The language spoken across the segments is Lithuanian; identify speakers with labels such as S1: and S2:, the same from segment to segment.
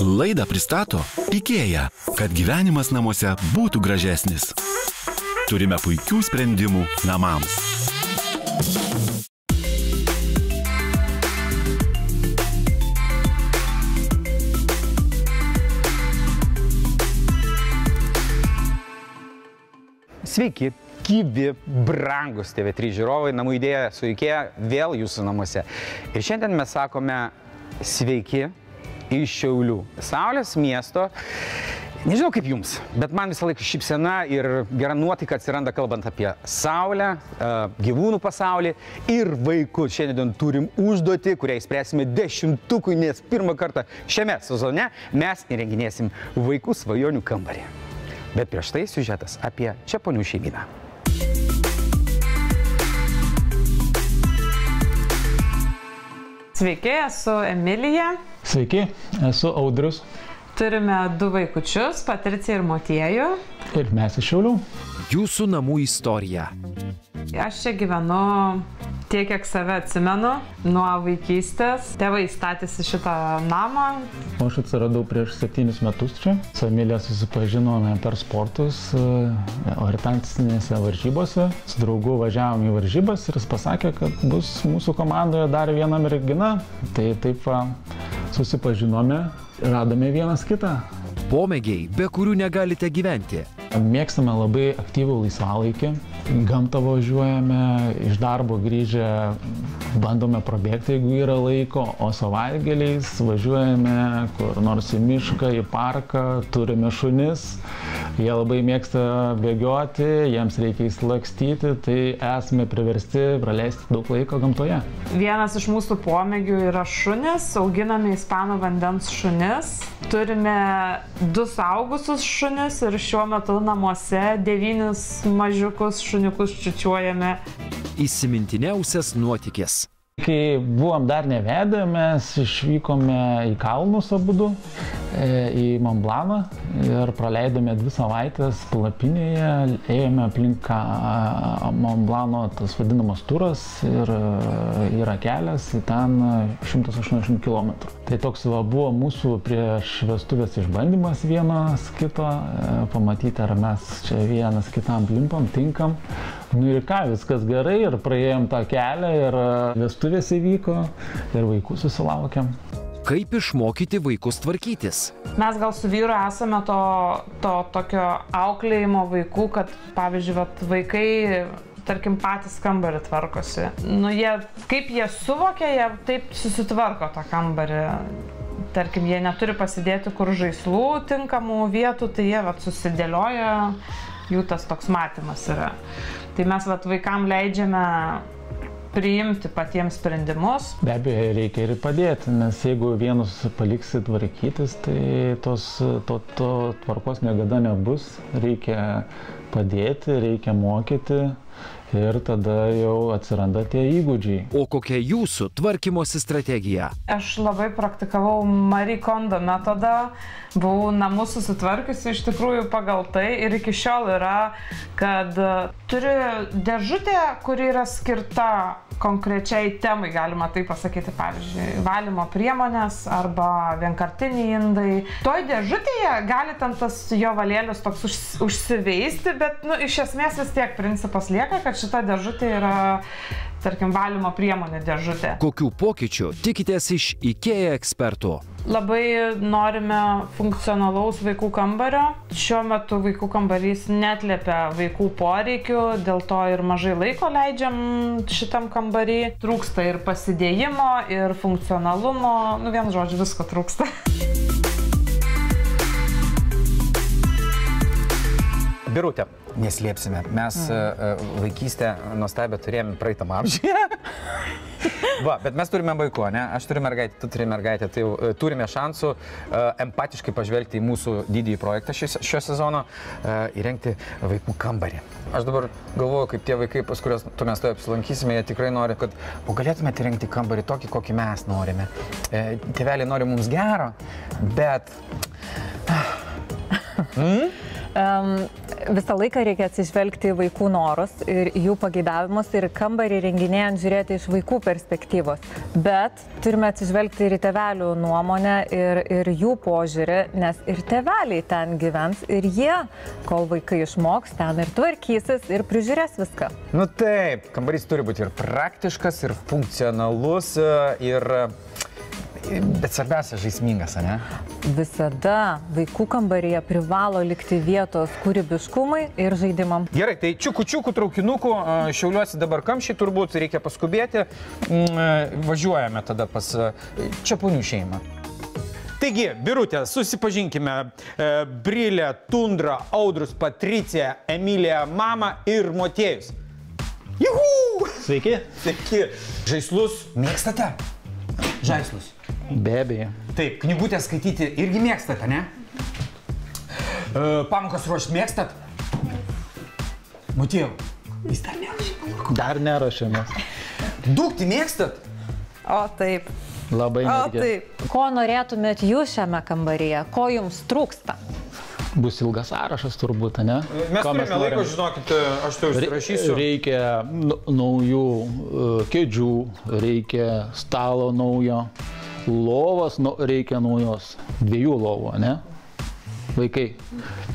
S1: Laidą pristato IKEA, kad gyvenimas namuose būtų gražesnis. Turime puikių sprendimų namams.
S2: Sveiki, gyvi, brangus TV3 žiūrovai, namų idėja su IKEA vėl jūsų namuose. Ir šiandien mes sakome sveiki iš Šiaulių, Saulės miesto. Nežinau kaip jums, bet man visą laiką šypsena ir gera nuotaika atsiranda kalbant apie Saulę, gyvūnų pasaulį ir vaikus. Šiandien turim užduotį, kurią įspręsime 10-tukui, nes pirmą kartą šiame sezone mes įrenginėsim vaikų svajonių kambarį. Bet prieš tai siužetas apie Čeponių šeimyną.
S3: Sveiki, esu Emilija.
S4: Sveiki, esu Audrius.
S3: Turime 2 vaikučius, Patriciją ir Motiejų.
S4: Ir mes iš Šiaulių.
S1: Jūsų namų istorija.
S3: Aš čia gyvenu tiek, kiek save atsimenu, nuo vaikystės. Tėvai statėsi šitą namą.
S4: Aš atsiradau prieš 7 metus čia. Su Emilija susipažinome per sportus, orientacinėse varžybose. Su draugu važiavom į varžybas ir jis pasakė, kad bus mūsų komandoje dar viena mergina. Tai taip susipažinome, radome vienas kitą.
S1: Pomėgiai, be kurių negalite gyventi.
S4: Mėgstame labai aktyvų laisvalaikį. Gamtą važiuojame, iš darbo grįžę bandome prabėgti, jeigu yra laiko, o savaitgaliais važiuojame kur nors į mišką, į parką, turime šunis. Jie labai mėgsta bėgioti, jiems reikia įsilakstyti, tai esame priversti praleisti daug laiko gamtoje.
S3: Vienas iš mūsų pomėgių yra šunis, auginame ispanų vandens šunis. Turime 2 suaugusius šunis ir šiuo metu namuose 9 mažiukus šuniukus čiučiuojame.
S1: Įsimintiniausias nuotykis.
S4: Kai buvom dar nevedę, mes išvykome į kalnus abudu, į Montblaną ir praleidome 2 savaitės palapinėje, ėjome aplink Montblano tas vadinamas turas ir yra kelias į ten 180 km. Tai toks buvo mūsų prieš vestuvės išbandymas vienas kito, pamatyti ar mes čia vienas kitam limpam, tinkam. Nu ir ką, viskas gerai ir praėjom tą kelią ir vestuvės įvyko ir vaikų susilaukėm.
S1: Kaip išmokyti vaikus tvarkytis?
S3: Mes gal su vyru esame to tokio auklėjimo vaikų, kad pavyzdžiui, vaikai, tarkim, patys kambarį tvarkosi. Nu, kaip jie suvokia, jie taip susitvarko tą kambarį. Tarkim, jie neturi pasidėti kur žaislų tinkamų vietų, tai jie susidėlioja, jų tas toks matymas yra. Tai mes vaikam leidžiame priimti patiems sprendimus.
S4: Be abejo, reikia ir padėti, nes jeigu vienus paliksi tvarkytis, tai to tvarkos niekada nebus. Reikia padėti, reikia mokyti ir tada jau atsiranda tie įgūdžiai.
S1: O kokia jūsų tvarkymosi strategija?
S3: Aš labai praktikavau Marie Kondo metodą, buvau namus susitvarkiusi iš tikrųjų pagal tai ir iki šiol yra, kad turiu dėžutę, kuri yra skirta konkrečiai temai, galima tai pasakyti, pavyzdžiui, valymo priemonės arba vienkartiniai indai. Toj dėžutėje gali ten tas jo valėlis toks užsiveisti, bet iš esmės vis tiek principas lieka, kad šita dėžutė yra, tarkim, valymo priemonių dėžutė.
S1: Kokių pokyčių tikitės iš IKEA ekspertų?
S3: Labai norime funkcionalaus vaikų kambario. Šiuo metu vaikų kambarys neatliepia vaikų poreikių, dėl to ir mažai laiko leidžiam šitam kambarį. Trūksta ir pasidėjimo, ir funkcionalumo, vienu žodžiu, visko trūksta.
S2: Birutė, neslėpsime, mes vaikystę nuostabią turėjome praeitam amžiuje. Va, bet mes turime vaikų, ne? Aš turiu mergaitę, tu turi mergaitę, tai turime šansų empatiškai pažvelgti į mūsų didįjį projektą šio sezono, įrengti vaikų kambarį. Aš dabar galvoju, kaip tie vaikai, pas kurios mes to apsilankysime, jie tikrai nori, kad galėtumėte įrengti kambarį tokį, kokį mes norime. Tėveliai nori mums gero, bet...
S5: Visą laiką reikia atsižvelgti į vaikų norus ir jų pageidavimus ir kambarį renginėjant žiūrėti iš vaikų perspektyvos. Bet turime atsižvelgti ir į tėvelių nuomonę ir jų požiūrį, nes ir tėveliai ten gyvens ir jie, kol vaikai išmoks, ten ir tvarkysis ir prižiūrės viską.
S2: Nu taip, kambarys turi būti ir praktiškas, ir funkcionalus, bet svarbiausia žaismingas, ne?
S5: Visada vaikų kambaryje privalo likti vietos kūrybiškumui ir žaidimam.
S2: Gerai, tai čiukų traukinukų, Šiauliuosi dabar kamščiai turbūt, reikia paskubėti. Važiuojame tada pas Čeponių šeimą. Taigi, Birutė, susipažinkime. Brilė, Tundra, Audrus, Patricija, Emilija, mama ir Motiejus. Juhu!
S4: Sveiki.
S2: Sveiki. Žaislus mėgstate? Žaislus.
S4: Be abejo.
S2: Taip, knygutę skaityti irgi mėgstate, ne? Pamokas ruošti mėgstat? Motiejau, jis dar neruošė.
S4: Dar neruošėmės.
S2: Dūkti mėgstat?
S3: O taip.
S4: Labai
S3: O
S4: netgi.
S3: taip.
S5: Ko norėtumėt jūs šiame kambaryje? Ko jums trūksta?
S4: Bus ilgas sąrašas turbūt, ne?
S2: Mes
S4: Ko
S2: turime laiko,
S4: norim?
S2: žinokit, aš tai užsirašysiu.
S4: Reikia naujų kėdžių, reikia stalo naujo, lovos reikia naujos, 2 lovų, ne? Vaikai,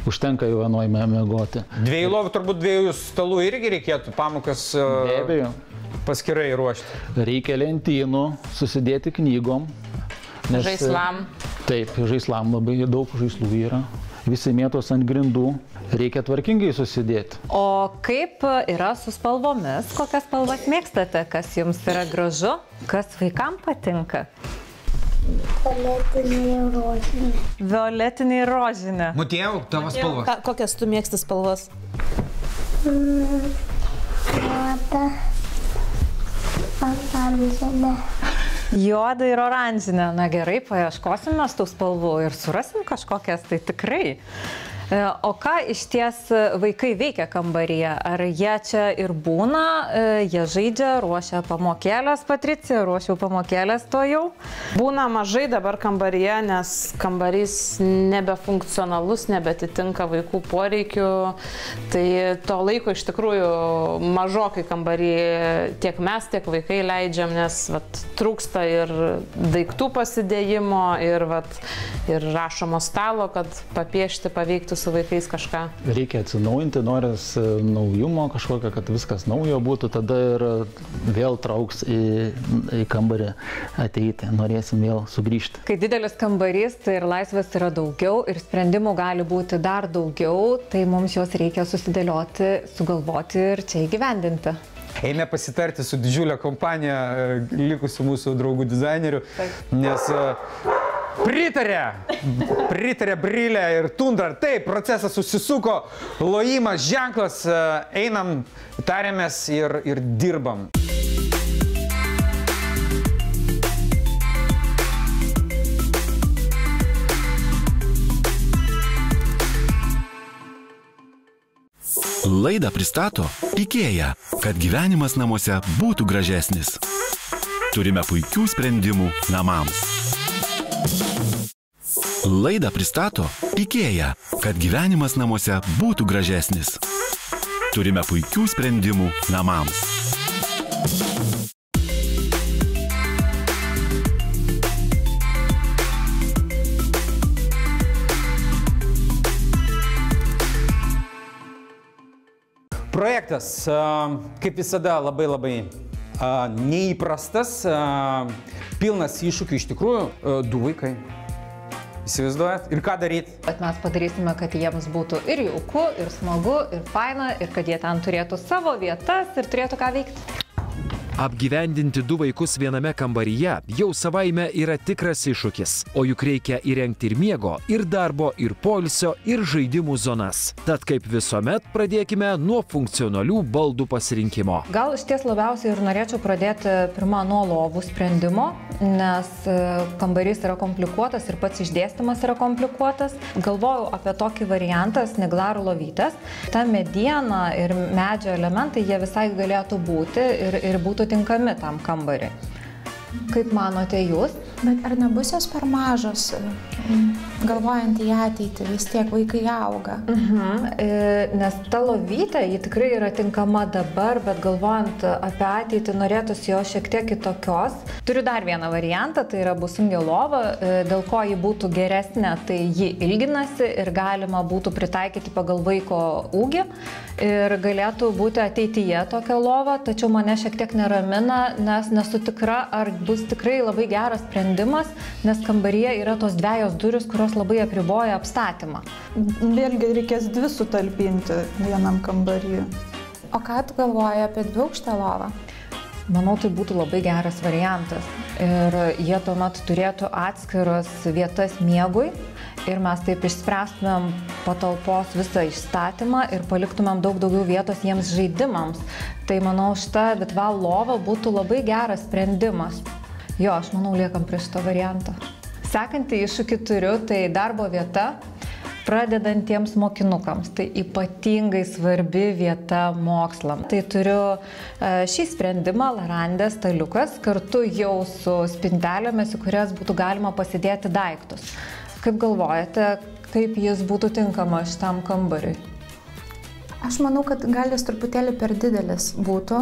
S4: užtenka jau vienojame mėgoti.
S2: 2 lovų, turbūt 2 stalų irgi reikėtų pamokas
S4: Be abejo.
S2: paskirai ruošti.
S4: Reikia lentynų, susidėti knygom. Nes,
S3: Žaislam.
S4: Taip, žaislam labai daug žaislų yra. Visi mėtos ant grindų. Reikia tvarkingai susidėti.
S5: O kaip yra su spalvomis? Kokias spalvas mėgstate? Kas jums yra gražu? Kas vaikams patinka?
S6: Violetiniai rožinė.
S5: Violetiniai rožinė.
S2: Motiejau, tavo spalvos.
S7: Kokias tu mėgsti spalvas?
S6: Juoda. Oranžinė.
S5: Juoda ir oranžinė. Na gerai, paieškosim mes tų spalvų ir surasim kažkokias, tai tikrai. O ką iš ties vaikai veikia kambaryje? Ar jie čia ir būna, jie žaidžia, ruošia pamokėlės, Patricija, ruošiau pamokėlės to jau?
S3: Būna mažai dabar kambaryje, nes kambarys nebefunkcionalus, nebetitinka vaikų poreikių. Tai to laiko iš tikrųjų mažokai kambarį tiek mes, tiek vaikai leidžiam, nes trūksta ir daiktų pasidėjimo, ir rašomo stalo, kad papiešti, paveikti su vaikais kažką.
S4: Reikia atsinaujinti, noris naujumo kažkokio, kad viskas naujo būtų, tada ir vėl trauks į kambarį ateiti, norėsim vėl sugrįžti.
S5: Kai didelis kambarys, tai ir laisvės yra daugiau ir sprendimų gali būti dar daugiau, tai mums juos reikia susidėlioti, sugalvoti ir čia įgyvendinti.
S2: Eime pasitarti su didžiulė kompanija likusių mūsų draugų dizainerių, nes pritarė Brilė ir Tundra. Taip, procesas susisuko, lojimas, ženklas, einam, tarėmės ir dirbam.
S1: Laidą pristato IKEA, kad gyvenimas namuose būtų gražesnis. Turime puikių sprendimų namams. Laidą pristato IKEA, kad gyvenimas namuose būtų gražesnis. Turime puikių sprendimų namams.
S2: Projektas, kaip visada, labai neįprastas, pilnas iššūkių iš tikrųjų, 2 vaikai. Įsivaizduojat? Ir ką daryti?
S5: Bet mes padarysime, kad jiems būtų ir jauku, ir smagu, ir faina, ir kad jie ten turėtų savo vietas ir turėtų ką veikti.
S8: Apgyvendinti 2 vaikus viename kambaryje jau savaime yra tikras iššūkis, o juk reikia įrengti ir miego, ir darbo, ir poilsio, ir žaidimų zonas. Tad kaip visuomet pradėkime nuo funkcionalių baldų pasirinkimo.
S5: Gal iš ties labiausiai ir norėčiau pradėti pirmą nuo lovų sprendimo, nes kambarys yra komplikuotas ir pats išdėstymas yra komplikuotas. Galvojau apie tokį variantą sniglarų lovytės. Ta mediena ir medžio elementai, jie visai galėtų būti ir būtų tinkami tam kambariui. Kaip manote jūs?
S7: Bet ar nebus jos per mažos, galvojant į ateitį, vis tiek vaikai auga?
S5: Nes ta lovytė, ji tikrai yra tinkama dabar, bet galvojant apie ateitį norėtųsi jo šiek tiek kitokios. Turiu dar vieną variantą, tai yra busungė lova, dėl ko ji būtų geresnė, tai ji ilginasi ir galima būtų pritaikyti pagal vaiko ūgį ir galėtų būti ateityje tokia lova, tačiau mane šiek tiek neramina, nes nesu tikra, ar bus tikrai labai geras sprendimas, nes kambaryje yra tos dviejos durys, kurios labai apriboja apstatymą.
S9: Vėlgi reikės dvi sutalpinti vienam kambarį.
S7: O ką tu galvoji apie dviaukštę lovą?
S5: Manau, tai būtų labai geras variantas. Ir jie tuomet turėtų atskiras vietas miegui ir mes taip išspręstumėm patalpos visą išstatymą ir paliktumėm daug daugiau vietos jiems žaidimams. Tai manau, šita Vitval lova būtų labai geras sprendimas. Jo, aš manau, liekam prie šito varianto. Sekantį iššūkį turiu, tai darbo vieta pradedantiems mokinukams. Tai ypatingai svarbi vieta mokslam. Tai turiu šį sprendimą, Larandės staliukas, kartu jau su spintelėmis, į kurias būtų galima pasidėti daiktus. Kaip galvojate, kaip jis būtų tinkamas šitam kambariui?
S7: Aš manau, kad gal jis truputėlį per didelis būtų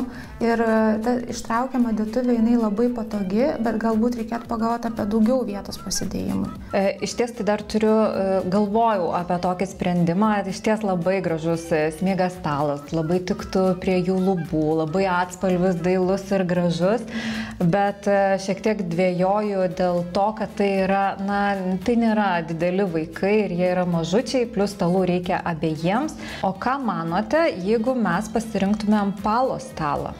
S7: ir ta ištraukiama dėtuvė jinai labai patogi, bet galbūt reikėtų pagalvoti apie daugiau vietos pasidėjimui.
S5: Iš ties tai dar galvojau apie tokį sprendimą, iš ties labai gražus smiegas stalas, labai tiktų prie jų lubų, labai atspalvis dailus ir gražus, bet šiek tiek dvėjoju dėl to, kad tai yra, tai nėra dideli vaikai ir jie yra mažučiai, plus stalų reikia abiejiems. O ką manote, jeigu mes pasirinktumėm palo stalą?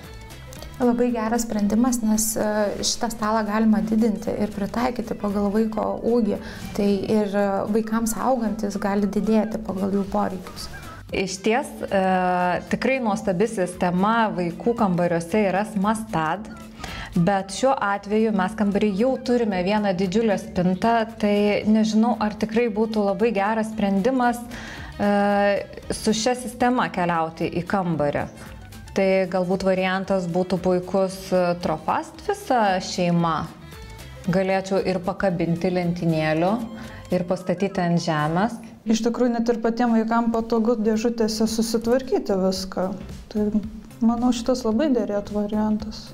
S7: Labai geras sprendimas, nes šitą stalą galima didinti ir pritaikyti pagal vaiko ūgį. Tai ir vaikams augantis gali didėti pagal jų poreikius.
S5: Iš ties, tikrai nuostabi sistema vaikų kambariuose yra Smastad. Bet šiuo atveju mes kambarį jau turime vieną didžiulę spintą, tai nežinau, ar tikrai būtų labai geras sprendimas su šia sistema keliauti į kambarį. Tai galbūt variantas būtų puikus Trofast visa šeima. Galėčiau ir pakabinti lentynėlių, ir pastatyti ant žemės.
S9: Iš tikrųjų, net ir patiems vaikams patogu dėžutėse susitvarkyti viską. Tai manau, šitas labai dėrėtų variantas.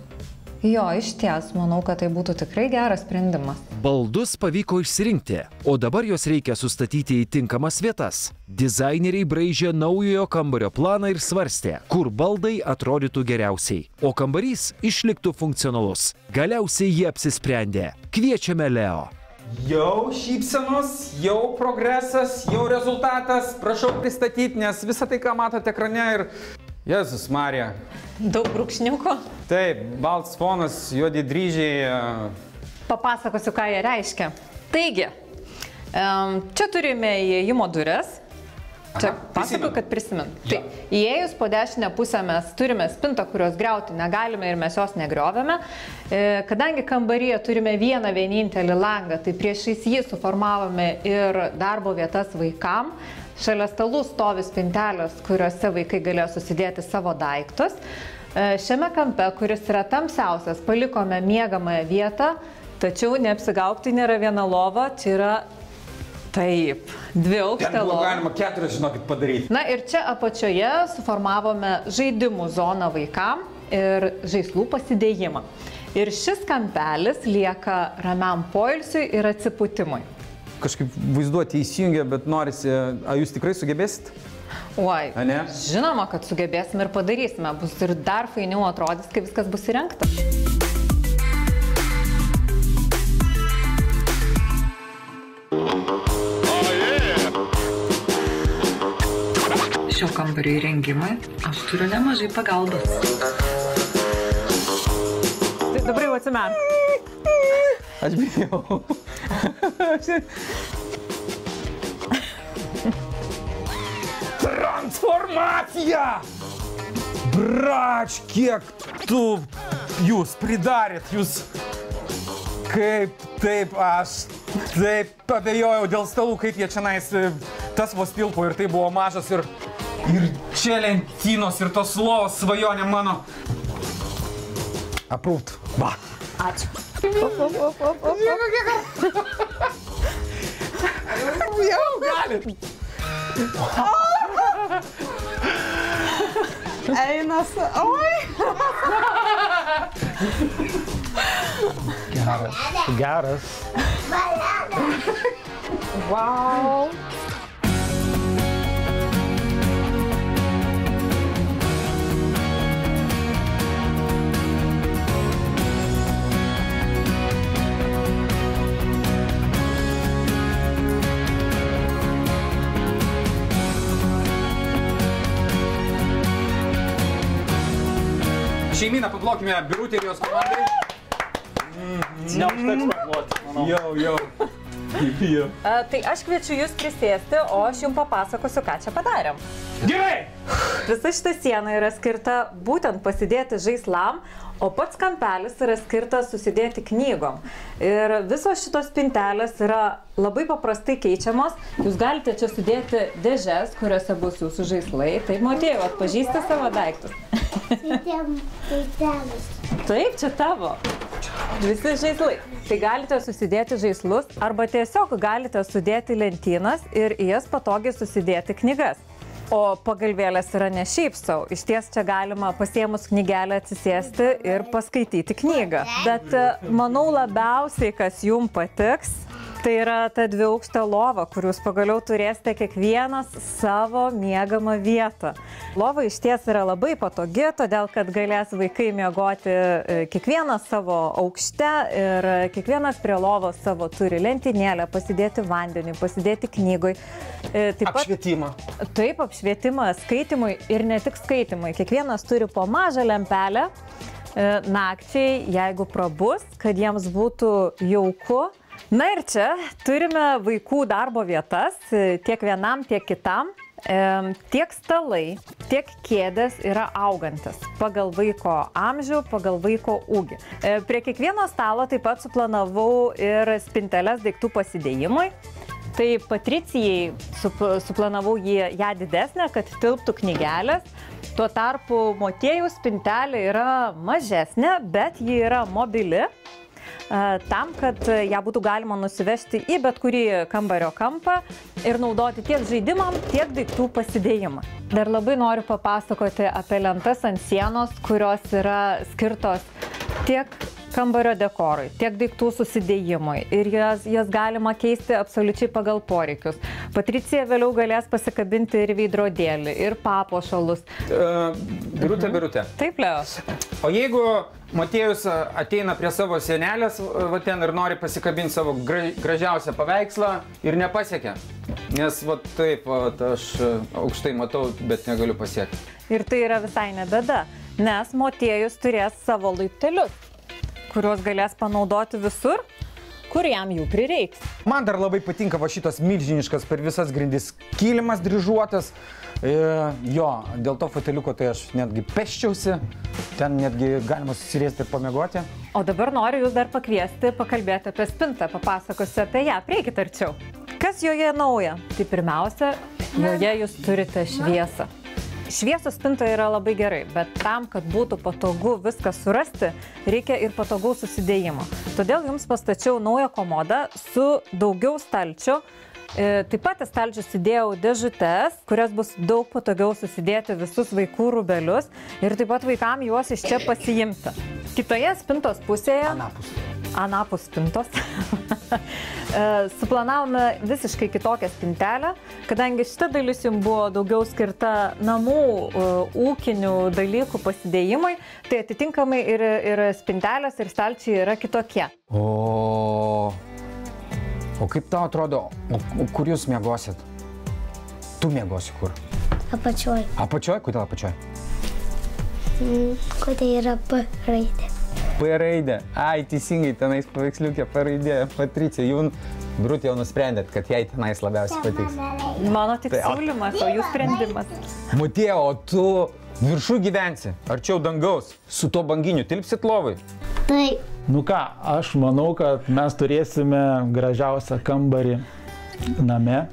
S5: Jo, iš ties, manau, kad tai būtų tikrai geras sprendimas.
S8: Baldus pavyko išsirinkti, o dabar juos reikia sustatyti į tinkamas vietas. Dizaineriai braižė naujojo kambario planą ir svarstė, kur baldai atrodytų geriausiai, o kambarys išliktų funkcionalus. Galiausiai jie apsisprendė. Kviečiame Leo.
S2: Jau šypsenos, jau progresas, jau rezultatas. Prašau pristatyti, nes visą tai, ką matote ekrane ir... Jėzus Marija.
S5: Daug brūkšniukų.
S2: Taip, baltas fonas, juodi dryžiai.
S5: Papasakosiu, ką jie reiškia. Taigi, čia turime įėjimo duris. Čia pasakoju, kad prisimint. Tai įėjus po dešinę pusę mes turime spintą, kurios griauti negalime ir mes jos negriovėme. Kadangi kambaryje turime vieną vienintelį langą, tai priešais jį suformavome ir darbo vietas vaikam. Šalia stalų stovi spintelės, kuriuose vaikai galėjo susidėti savo daiktus. Šiame kampe, kuris yra tamsiausias, palikome miegamąją vietą, tačiau neapsigaukti nėra viena lova, čia yra taip, dviaukštė lova.
S2: Galima 4, žinokit, padaryti.
S5: Na ir čia apačioje suformavome žaidimų zoną vaikam ir žaislų pasidėjimą. Ir šis kampelis lieka ramiam poilsiui ir atsipūtimui.
S2: Kažkaip vaizduoti įsijungia, bet norisi, ar jūs tikrai sugebėsit?
S5: Oi, žinoma, kad sugebėsim ir padarysime. Bus ir dar fainiau atrodys, kai viskas bus įrengta. Šio kambario įrengimui aš turiu nemažai pagalbos. Tai dabar jau atsimerk.
S2: Aš bijau. Transformacija! Brač, kiek jūs pridarėt, jūs kaip taip, aš taip abejojau dėl stalų, kaip jie čianais tas vos tilpo ir tai buvo mažas ir čia lentynos ir tos lovos svajonė mano. Approved. Va.
S5: Ačiū.
S2: Jau galit.
S3: Einas. Oi.
S4: Geras.
S5: Wow.
S2: Šeimyną paplokime Birutė ir jos komandai.
S4: Neužteks paploti, manau.
S2: Jau.
S5: Tai aš kviečiu jūs prisėsti, o aš jums papasakosiu, ką čia padarėm.
S2: Gerai!
S5: Visa šita siena yra skirta būtent pasidėti žaislam, o pats kampelis yra skirtas susidėti knygom. Ir visos šitos spintelės yra labai paprastai keičiamos. Jūs galite čia sudėti dėžes, kuriuose bus jūsų žaislai. Taip, Motiejau, atpažįsti savo daiktus. Taip, čia tavo. Visi žaislai. Tai galite susidėti žaislus arba tiesiog galite sudėti lentynas ir į jas patogiai susidėti knygas. O pagalvėlės yra ne šiaip savo. Iš ties čia galima pasiėmus knygelę atsisėsti ir paskaityti knygą. Bet manau labiausiai, kas jums patiks, tai yra ta dviaukštė lova, kur jūs pagaliau turėsite kiekvienas savo miegamą vietą. Lova iš ties yra labai patogi, todėl kad galės vaikai miegoti kiekvienas savo aukšte ir kiekvienas prie lovos savo turi lentynėlę, pasidėti vandeniui, pasidėti knygui.
S2: Apšvietimą.
S5: Taip, apšvietimą skaitimui ir ne tik skaitimui. Kiekvienas turi po mažą lempelę nakčiai, jeigu prabus, kad jiems būtų jauku. Na ir čia turime vaikų darbo vietas, tiek vienam, tiek kitam. Tiek stalai, tiek kėdės yra augantis pagal vaiko amžių, pagal vaiko ūgį. Prie kiekvieno stalo taip pat suplanavau ir spinteles daiktų pasidėjimui. Tai Patricijai suplanavau ją didesnę, kad tilptų knygelės. Tuo tarpu Motiejaus spintelė yra mažesnė, bet ji yra mobili. Tam, kad ją būtų galima nusivežti į bet kurį kambario kampą ir naudoti tiek žaidimam, tiek daiktų pasidėjimą. Dar labai noriu papasakoti apie lentas ant sienos, kurios yra skirtos tiek kambario dekorui, tiek daiktų susidėjimui ir jas galima keisti absoliučiai pagal poreikius. Patricija vėliau galės pasikabinti ir veidrodėlį, ir papuošalus.
S2: Birutė.
S5: Taip, Leo.
S2: O jeigu Motiejus ateina prie savo senelės va ten ir nori pasikabinti savo gražiausią paveikslą ir nepasiekia, nes va taip aš aukštai matau, bet negaliu pasiekti.
S5: Ir tai yra visai ne bėda, nes Motiejus turės savo laiptelius, kuriuos galės panaudoti visur, kur jam jų prireiks.
S2: Man dar labai patinka va šitas milžiniškas per visas grindis kilimas dryžuotas. Jo, dėl to foteliuko tai aš netgi peščiausi, ten netgi galima susiriesti ir pamiegoti.
S5: O dabar noriu jūs dar pakviesti, pakalbėti apie spintą, papasakosiu apie ją, prieikit arčiau. Kas joje nauja? Tai pirmiausia, joje jūs turite šviesą. Šviesos spintoje yra labai gerai, bet tam, kad būtų patogu viską surasti, reikia ir patogaus susidėjimo. Todėl jums pastačiau naują komodą su daugiau stalčių. Taip pat į stalčius įdėjau dėžutes, kurias bus daug patogiau susidėti visus vaikų rūbelius ir taip pat vaikam juos iš čia pasiimti. Kitoje spintos pusėje, anapus spintos, suplanavome visiškai kitokią spintelę, kadangi šita dalis jums buvo daugiau skirta namų ūkinių dalykų pasidėjimui, tai atitinkamai ir spintelės ir stalčiai yra kitokie.
S2: O kaip tau atrodo, kur jūs miegosit? Tu miegosi kur?
S6: Apačioj.
S2: Apačioj? Kodėl apačioj?
S6: Kodėl yra P raidė?
S2: P raidė. Ai, teisingai, tenais paveiksliukė P raidė. Patricija, Birutė jau nusprendėt, kad jai tenais labiausiai patiks.
S5: Mano tik siūlymas, o jų sprendimas.
S2: Motiejau, o tu viršų gyvensi, arčiau dangaus, su tuo banginiu tilpsit lovai?
S6: Taip.
S4: Nu ką, aš manau, kad mes turėsime gražiausią kambarį name.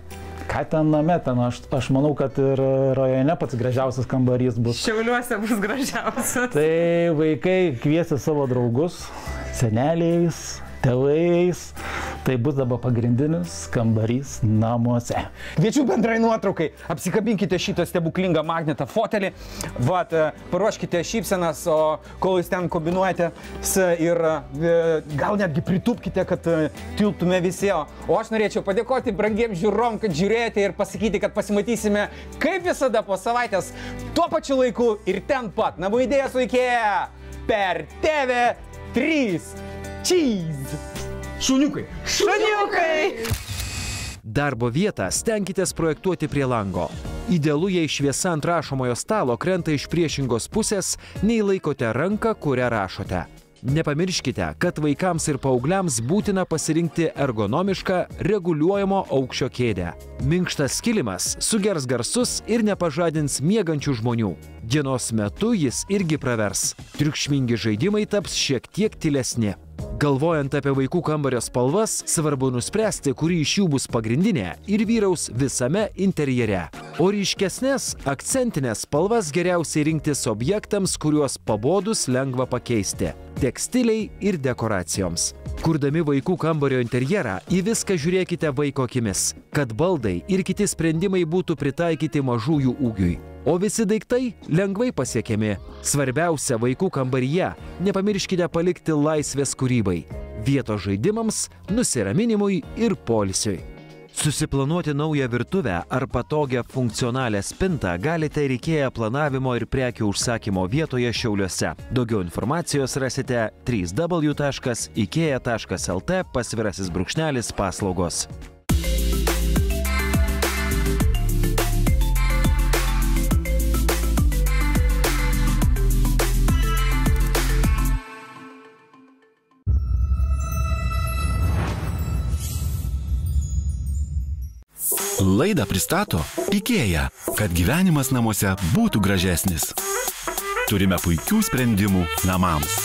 S4: Ką ten name? Ten aš manau, kad ir rajone pats gražiausias kambarys bus.
S3: Šiauliuose bus gražiausias.
S4: Tai vaikai kviesi savo draugus seneliais, tėvais. Tai bus dabar pagrindinis kambarys namuose.
S2: Kviečiu bendrai nuotraukai, apsikabinkite šitą stebuklingą magnetą fotelį, vat, paruoškite šypsenas, o kol jūs ten kombinuojate ir gal netgi pritupkite, kad tiltume visi. O aš norėčiau padėkoti brangiems žiūrom, kad žiūrėjote ir pasakyti, kad pasimatysime kaip visada po savaitės tuo pačiu laiku ir ten pat. Namų idėja su IKEA per TV3. Cheese! Šuniukai! Šuniukai!
S8: Darbo vietą stenkitės projektuoti prie lango. Idealu, jei šviesa ant rašomojo stalo krenta iš priešingos pusės, nei laikote ranką, kurią rašote. Nepamirškite, kad vaikams ir paaugliams būtina pasirinkti ergonomišką, reguliuojamo aukščio kėdę. Minkštas kilimas sugers garsus ir nepažadins miegančių žmonių. Dienos metu jis irgi pravers. Triukšmingi žaidimai taps šiek tiek tylesni. Galvojant apie vaikų kambario spalvas, svarbu nuspręsti, kuri iš jų bus pagrindinė ir vyraus visame interjere. O ryškesnės, akcentinės spalvas geriausiai rinktis objektams, kuriuos pabodus lengva pakeisti – tekstiliai ir dekoracijoms. Kurdami vaikų kambario interjerą, į viską žiūrėkite vaiko akimis, kad baldai ir kiti sprendimai būtų pritaikyti mažųjų ūgiui. O visi daiktai lengvai pasiekiami. Svarbiausia vaikų kambaryje – nepamirškite palikti laisvės kūrybai, vietos žaidimams, nusiraminimui ir poilsiui. Susiplanuoti naują virtuvę ar patogią funkcionalią spintą galite ir IKEA planavimo ir prekių užsakymo vietoje Šiauliuose. Daugiau informacijos rasite www.ikea.lt/paslaugos.
S1: Laidą pristato IKEA, kad gyvenimas namuose būtų gražesnis. Turime puikių sprendimų namams.